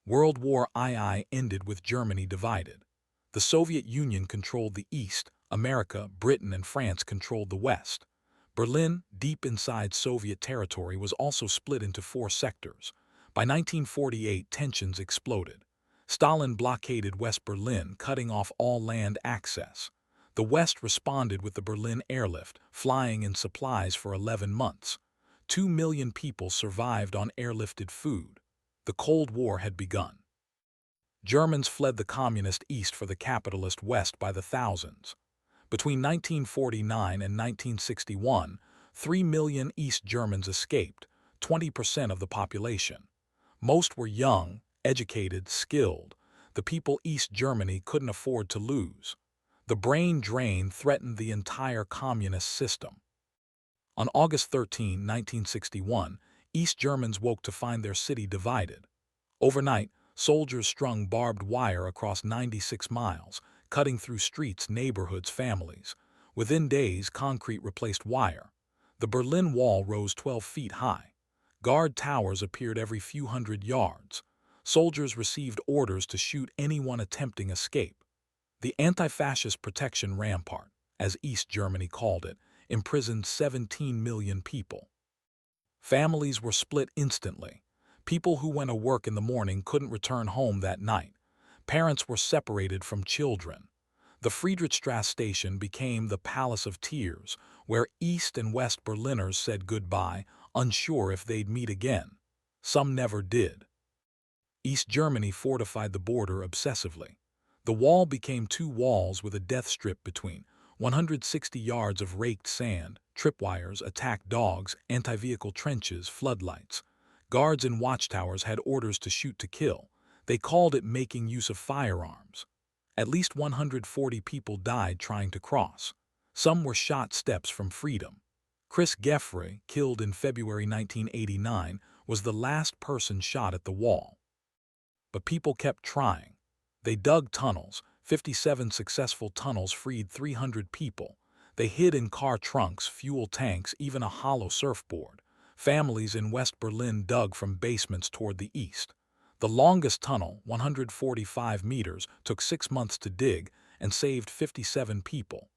World War II ended with Germany divided. The Soviet Union controlled the East, America, Britain, and France controlled the West. Berlin, deep inside Soviet territory, was also split into four sectors. By 1948, tensions exploded. Stalin blockaded West Berlin, cutting off all land access. The West responded with the Berlin airlift, flying in supplies for 11 months. 2 million people survived on airlifted food. The Cold War had begun. Germans fled the communist East for the capitalist West by the thousands. Between 1949 and 1961, 3 million East Germans escaped, 20% of the population. Most were young, educated, skilled. The people East Germany couldn't afford to lose. The brain drain threatened the entire communist system. On August 13, 1961, East Germans woke to find their city divided. Overnight, soldiers strung barbed wire across 96 miles, cutting through streets, neighborhoods, families. Within days, concrete replaced wire. The Berlin Wall rose 12 feet high. Guard towers appeared every few hundred yards. Soldiers received orders to shoot anyone attempting escape. The anti-fascist protection rampart, as East Germany called it, imprisoned 17 million people. Families were split instantly. People who went to work in the morning couldn't return home that night. Parents were separated from children. The Friedrichstrasse station became the Palace of Tears, where East and West Berliners said goodbye, unsure if they'd meet again. Some never did. East Germany fortified the border obsessively. The wall became two walls with a death strip between, 160 yards of raked sand, tripwires, attack dogs, anti-vehicle trenches, floodlights. Guards in watchtowers had orders to shoot to kill. They called it making use of firearms. At least 140 people died trying to cross. Some were shot steps from freedom. Chris Geffrey, killed in February 1989, was the last person shot at the wall. But people kept trying. They dug tunnels. 57 successful tunnels freed 300 people. They hid in car trunks, fuel tanks, even a hollow surfboard. Families in West Berlin dug from basements toward the east. The longest tunnel, 145 meters, took 6 months to dig and saved 57 people.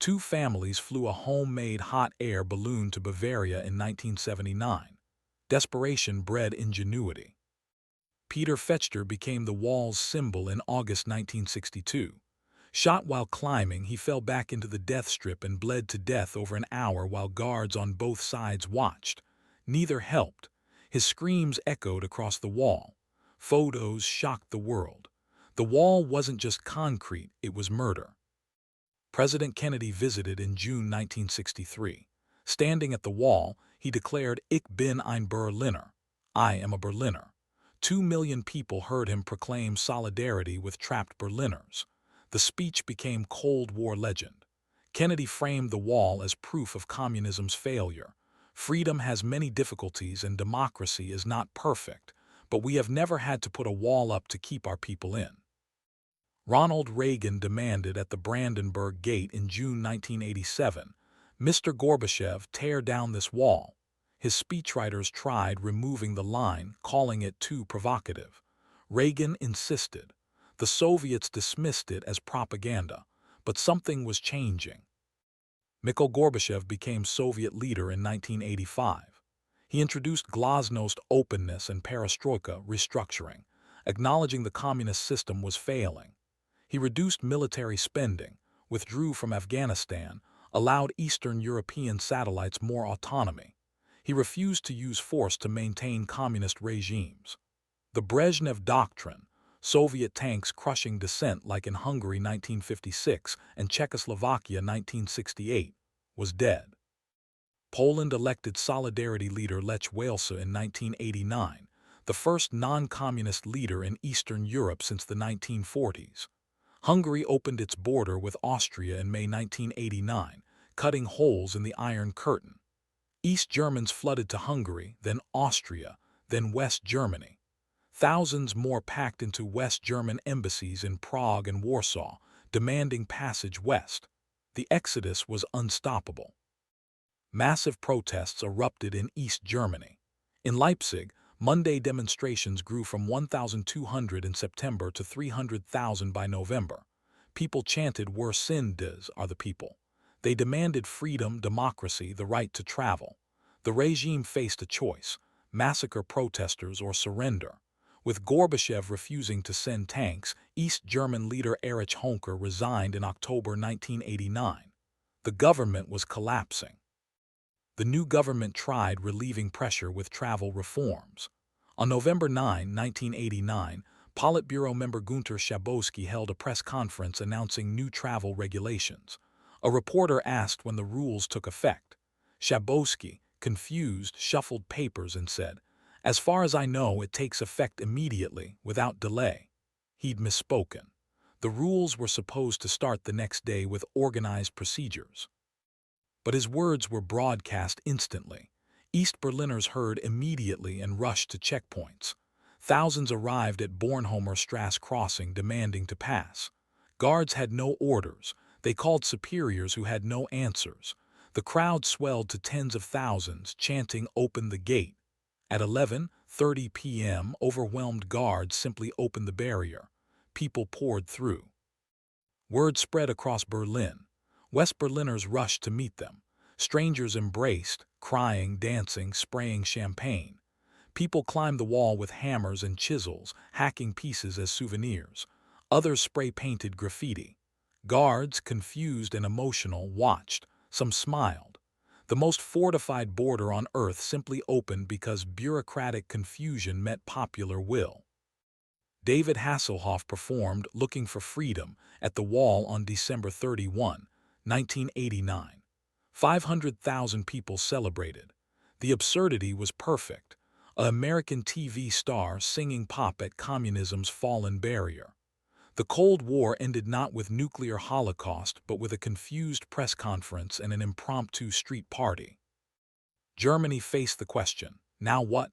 2 families flew a homemade hot air balloon to Bavaria in 1979. Desperation bred ingenuity. Peter Fechter became the wall's symbol in August 1962. Shot while climbing, he fell back into the death strip and bled to death over an hour while guards on both sides watched. Neither helped. His screams echoed across the wall. Photos shocked the world. The wall wasn't just concrete, it was murder. President Kennedy visited in June 1963. Standing at the wall, he declared, "Ich bin ein Berliner." I am a Berliner. 2 million people heard him proclaim solidarity with trapped Berliners. The speech became Cold War legend. Kennedy framed the wall as proof of communism's failure. Freedom has many difficulties and democracy is not perfect, but we have never had to put a wall up to keep our people in. Ronald Reagan demanded at the Brandenburg Gate in June 1987, "Mr. Gorbachev, tear down this wall." His speechwriters tried removing the line, calling it too provocative. Reagan insisted. The Soviets dismissed it as propaganda, but something was changing. Mikhail Gorbachev became Soviet leader in 1985. He introduced glasnost, openness, and perestroika, restructuring, acknowledging the communist system was failing. He reduced military spending, withdrew from Afghanistan, allowed Eastern European satellites more autonomy. He refused to use force to maintain communist regimes. The Brezhnev Doctrine, Soviet tanks crushing dissent like in Hungary 1956 and Czechoslovakia 1968, was dead. Poland elected Solidarity leader Lech Walesa in 1989, the first non-communist leader in Eastern Europe since the 1940s. Hungary opened its border with Austria in May 1989, cutting holes in the Iron Curtain. East Germans flooded to Hungary, then Austria, then West Germany. Thousands more packed into West German embassies in Prague and Warsaw, demanding passage west. The exodus was unstoppable. Massive protests erupted in East Germany. In Leipzig, Monday demonstrations grew from 1,200 in September to 300,000 by November. People chanted, "Wir sind des are the people." They demanded freedom, democracy, the right to travel. The regime faced a choice: massacre protesters or surrender. With Gorbachev refusing to send tanks, East German leader Erich Honecker resigned in October 1989. The government was collapsing. The new government tried relieving pressure with travel reforms. On November 9, 1989, Politburo member Günter Schabowski held a press conference announcing new travel regulations. A reporter asked when the rules took effect. Schabowski, confused, shuffled papers and said, "As far as I know, it takes effect immediately, without delay." He'd misspoken. The rules were supposed to start the next day with organized procedures. But his words were broadcast instantly. East Berliners heard immediately and rushed to checkpoints. Thousands arrived at Bornholmer Strasse crossing demanding to pass. Guards had no orders. They called superiors who had no answers. The crowd swelled to tens of thousands, chanting, "Open the gate." At 11:30 p.m., overwhelmed guards simply opened the barrier. People poured through. Word spread across Berlin. West Berliners rushed to meet them. Strangers embraced, crying, dancing, spraying champagne. People climbed the wall with hammers and chisels, hacking pieces as souvenirs. Others spray-painted graffiti. Guards, confused and emotional, watched. Some smiled. The most fortified border on earth simply opened because bureaucratic confusion met popular will. David Hasselhoff performed "Looking for Freedom" at the Wall on December 31, 1989. 500,000 people celebrated. The absurdity was perfect. An American TV star singing pop at communism's fallen barrier. The Cold War ended not with nuclear holocaust but with a confused press conference and an impromptu street party. Germany faced the question, now what?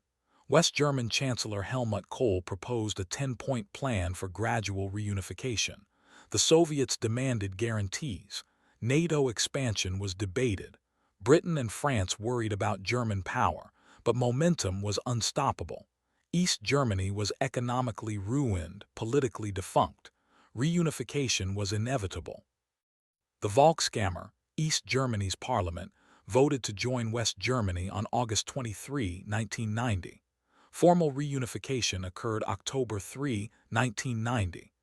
West German Chancellor Helmut Kohl proposed a 10-point plan for gradual reunification. The Soviets demanded guarantees. NATO expansion was debated. Britain and France worried about German power, but momentum was unstoppable. East Germany was economically ruined, politically defunct. Reunification was inevitable. The Volkskammer, East Germany's parliament, voted to join West Germany on August 23, 1990. Formal reunification occurred October 3, 1990.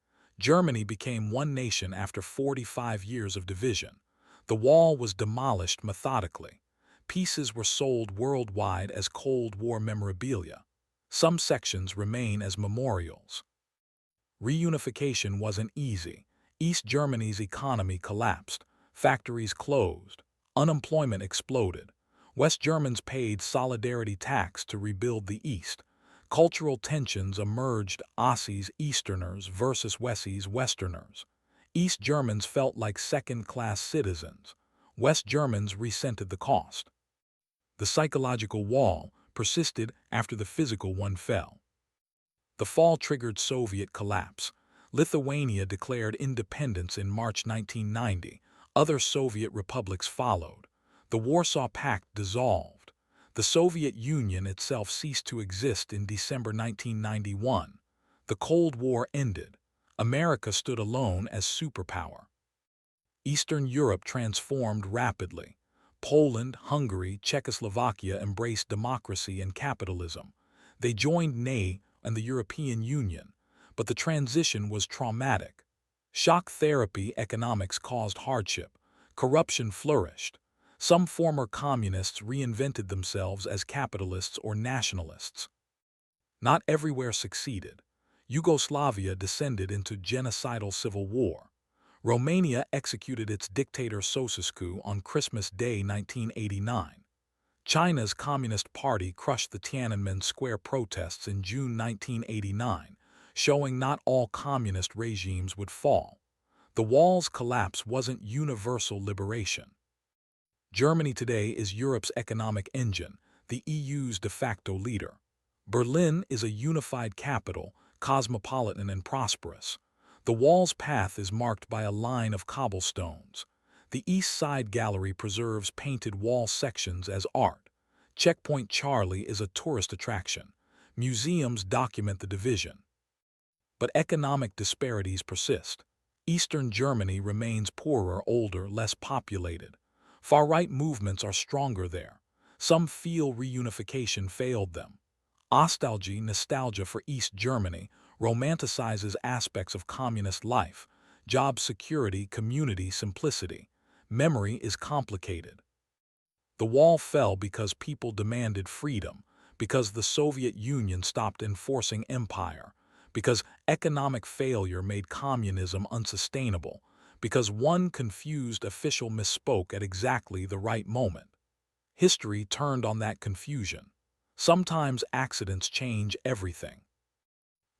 Germany became one nation after 45 years of division. The wall was demolished methodically. Pieces were sold worldwide as Cold War memorabilia. Some sections remain as memorials. Reunification wasn't easy. East Germany's economy collapsed. Factories closed. Unemployment exploded. West Germans paid solidarity tax to rebuild the East. Cultural tensions emerged: Aussies, Easterners versus Westies, Westerners. East Germans felt like second-class citizens. West Germans resented the cost. The psychological wall persisted after the physical one fell. The fall triggered Soviet collapse. Lithuania declared independence in March 1990. Other Soviet republics followed. The Warsaw Pact dissolved. The Soviet Union itself ceased to exist in December 1991. The Cold War ended. America stood alone as superpower. Eastern Europe transformed rapidly. Poland, Hungary, Czechoslovakia embraced democracy and capitalism. They joined NATO and the European Union, but the transition was traumatic. Shock therapy economics caused hardship. Corruption flourished. Some former communists reinvented themselves as capitalists or nationalists. Not everywhere succeeded. Yugoslavia descended into genocidal civil war. Romania executed its dictator Ceausescu on Christmas Day 1989. China's Communist Party crushed the Tiananmen Square protests in June 1989, showing not all communist regimes would fall. The wall's collapse wasn't universal liberation. Germany today is Europe's economic engine, the EU's de facto leader. Berlin is a unified capital, cosmopolitan and prosperous. The wall's path is marked by a line of cobblestones. The East Side Gallery preserves painted wall sections as art. Checkpoint Charlie is a tourist attraction. Museums document the division. But economic disparities persist. Eastern Germany remains poorer, older, less populated. Far-right movements are stronger there. Some feel reunification failed them. Nostalgia for East Germany romanticizes aspects of communist life, job security, community simplicity. Memory is complicated. The wall fell because people demanded freedom, because the Soviet Union stopped enforcing empire, because economic failure made communism unsustainable, because one confused official misspoke at exactly the right moment. History turned on that confusion. Sometimes accidents change everything.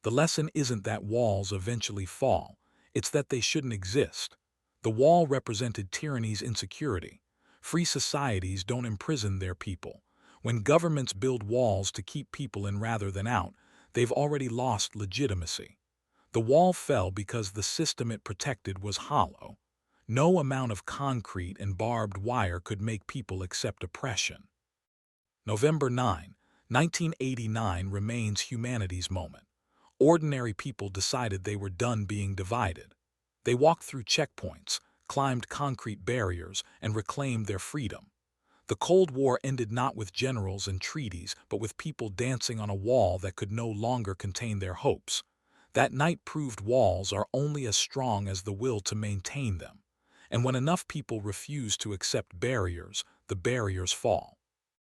The lesson isn't that walls eventually fall, it's that they shouldn't exist. The wall represented tyranny's insecurity. Free societies don't imprison their people. When governments build walls to keep people in rather than out, they've already lost legitimacy. The wall fell because the system it protected was hollow. No amount of concrete and barbed wire could make people accept oppression. November 9, 1989 remains humanity's moment. Ordinary people decided they were done being divided. They walked through checkpoints, climbed concrete barriers, and reclaimed their freedom. The Cold War ended not with generals and treaties, but with people dancing on a wall that could no longer contain their hopes. That night proved walls are only as strong as the will to maintain them. And when enough people refuse to accept barriers, the barriers fall.